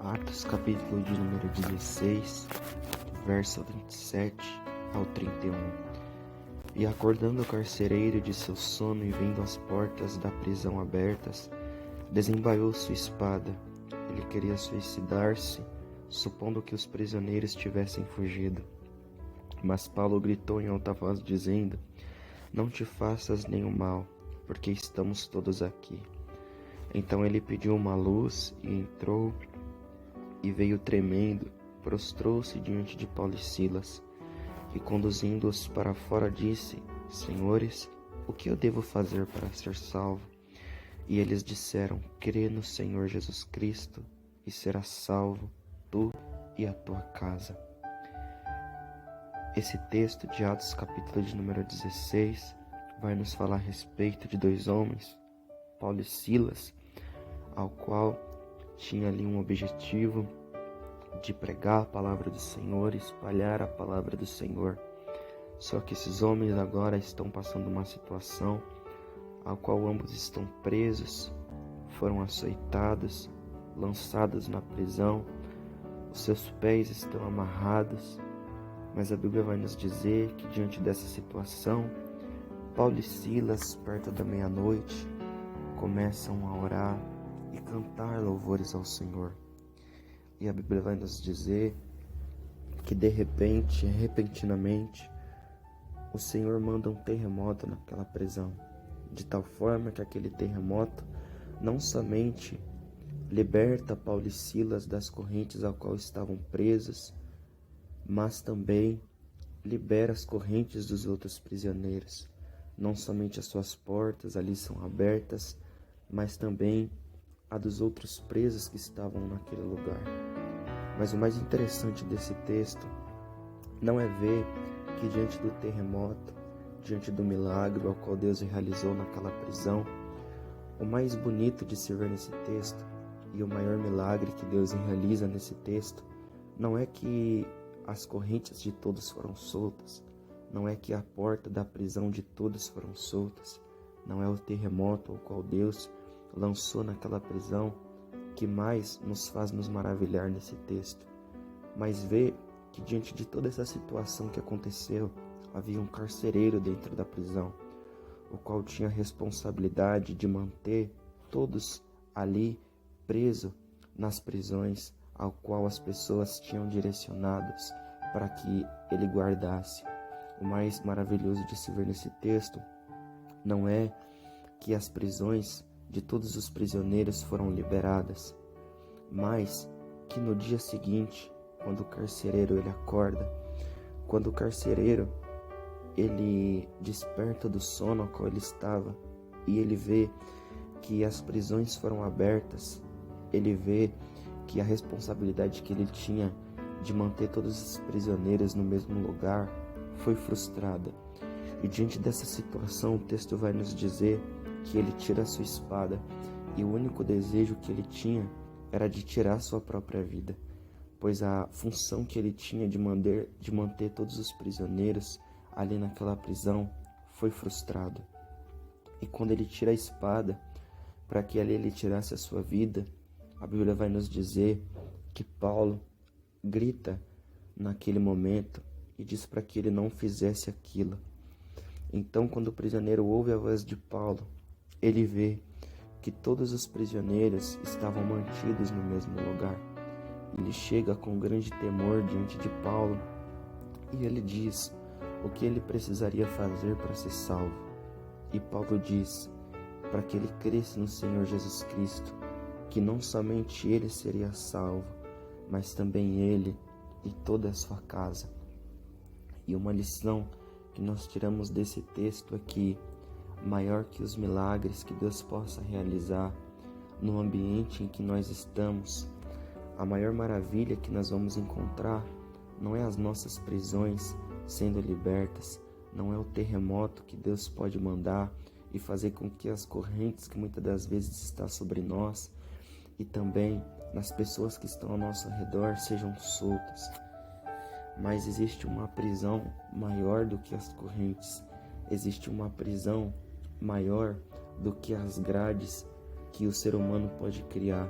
Atos capítulo de número 16, verso 27 ao 31. E acordando o carcereiro de seu sono e vendo as portas da prisão abertas, desembaiou sua espada. Ele queria suicidar-se, supondo que os prisioneiros tivessem fugido. Mas Paulo gritou em alta voz, dizendo: Não te faças nenhum mal, porque estamos todos aqui. Então ele pediu uma luz e entrou, e veio tremendo, prostrou-se diante de Paulo e Silas, e conduzindo-os para fora disse: Senhores, o que eu devo fazer para ser salvo? E eles disseram: Crê no Senhor Jesus Cristo, e serás salvo, tu e a tua casa. Esse texto de Atos capítulo de número 16 vai nos falar a respeito de dois homens, Paulo e Silas, ao qual tinha ali um objetivo de pregar a palavra do Senhor, espalhar a palavra do Senhor. Só que esses homens agora estão passando uma situação ao qual ambos estão presos, foram açoitados, lançados na prisão, os seus pés estão amarrados, mas a Bíblia vai nos dizer que diante dessa situação, Paulo e Silas, perto da meia-noite, começam a orar e cantar louvores ao Senhor. E a Bíblia vai nos dizer que de repente, repentinamente, o Senhor manda um terremoto naquela prisão, de tal forma que aquele terremoto não somente liberta Paulo e Silas das correntes ao qual estavam presos, mas também libera as correntes dos outros prisioneiros. Não somente as suas portas ali são abertas, mas também a dos outros presos que estavam naquele lugar. Mas o mais interessante desse texto não é ver que diante do terremoto, diante do milagre ao qual Deus realizou naquela prisão, o mais bonito de se ver nesse texto e o maior milagre que Deus realiza nesse texto não é que as correntes de todos foram soltas, não é que a porta da prisão de todos foram soltas, não é o terremoto ao qual Deus lançou naquela prisão que mais nos faz nos maravilhar nesse texto, mas ver que diante de toda essa situação que aconteceu, havia um carcereiro dentro da prisão, o qual tinha a responsabilidade de manter todos ali presos nas prisões ao qual as pessoas tinham direcionados para que ele guardasse. O mais maravilhoso de se ver nesse texto não é que as prisões de todos os prisioneiros foram liberadas, mas que no dia seguinte, quando o carcereiro ele acorda, quando o carcereiro ele desperta do sono ao qual ele estava e ele vê que as prisões foram abertas, ele vê que a responsabilidade que ele tinha de manter todos os prisioneiros no mesmo lugar foi frustrada. E diante dessa situação, o texto vai nos dizer que ele tira a sua espada e o único desejo que ele tinha era de tirar sua própria vida, pois a função que ele tinha de manter todos os prisioneiros ali naquela prisão foi frustrada. E quando ele tira a espada para que ali ele tirasse a sua vida, a Bíblia vai nos dizer que Paulo grita naquele momento e diz para que ele não fizesse aquilo. Então, quando o prisioneiro ouve a voz de Paulo, ele vê que todos os prisioneiros estavam mantidos no mesmo lugar. Ele chega com grande temor diante de Paulo e ele diz o que ele precisaria fazer para ser salvo. E Paulo diz para que ele cresça no Senhor Jesus Cristo, que não somente ele seria salvo, mas também ele e toda a sua casa. E uma lição que nós tiramos desse texto é que, maior que os milagres que Deus possa realizar no ambiente em que nós estamos, a maior maravilha que nós vamos encontrar não é as nossas prisões sendo libertas, não é o terremoto que Deus pode mandar e fazer com que as correntes que muitas das vezes estão sobre nós e também nas pessoas que estão ao nosso redor sejam soltas. Mas existe uma prisão maior do que as correntes, existe uma prisão maior do que as grades que o ser humano pode criar.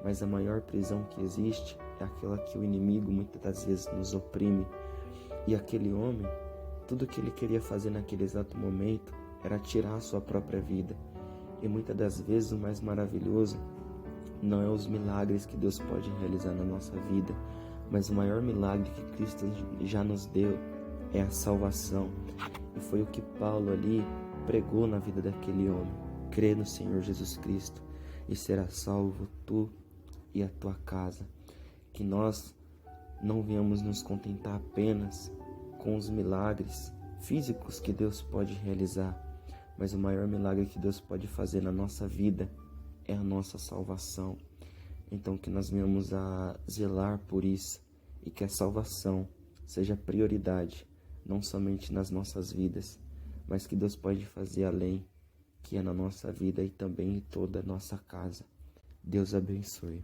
mas a maior prisão que existe é aquela que o inimigo muitas das vezes nos oprime. E aquele homem, tudo que ele queria fazer naquele exato momento era tirar a sua própria vida. E muitas das vezes o mais maravilhoso não é os milagres que Deus pode realizar na nossa vida, mas o maior milagre que Cristo já nos deu é a salvação. E foi o que Paulo ali pregou na vida daquele homem. Crê no Senhor Jesus Cristo e será salvo tu e a tua casa. Que nós não venhamos nos contentar apenas com os milagres físicos que Deus pode realizar, mas o maior milagre que Deus pode fazer na nossa vida é a nossa salvação. Então que nós venhamos a zelar por isso e que a salvação seja prioridade, não somente nas nossas vidas, mas que Deus pode fazer além, que é na nossa vida e também em toda a nossa casa. Deus abençoe.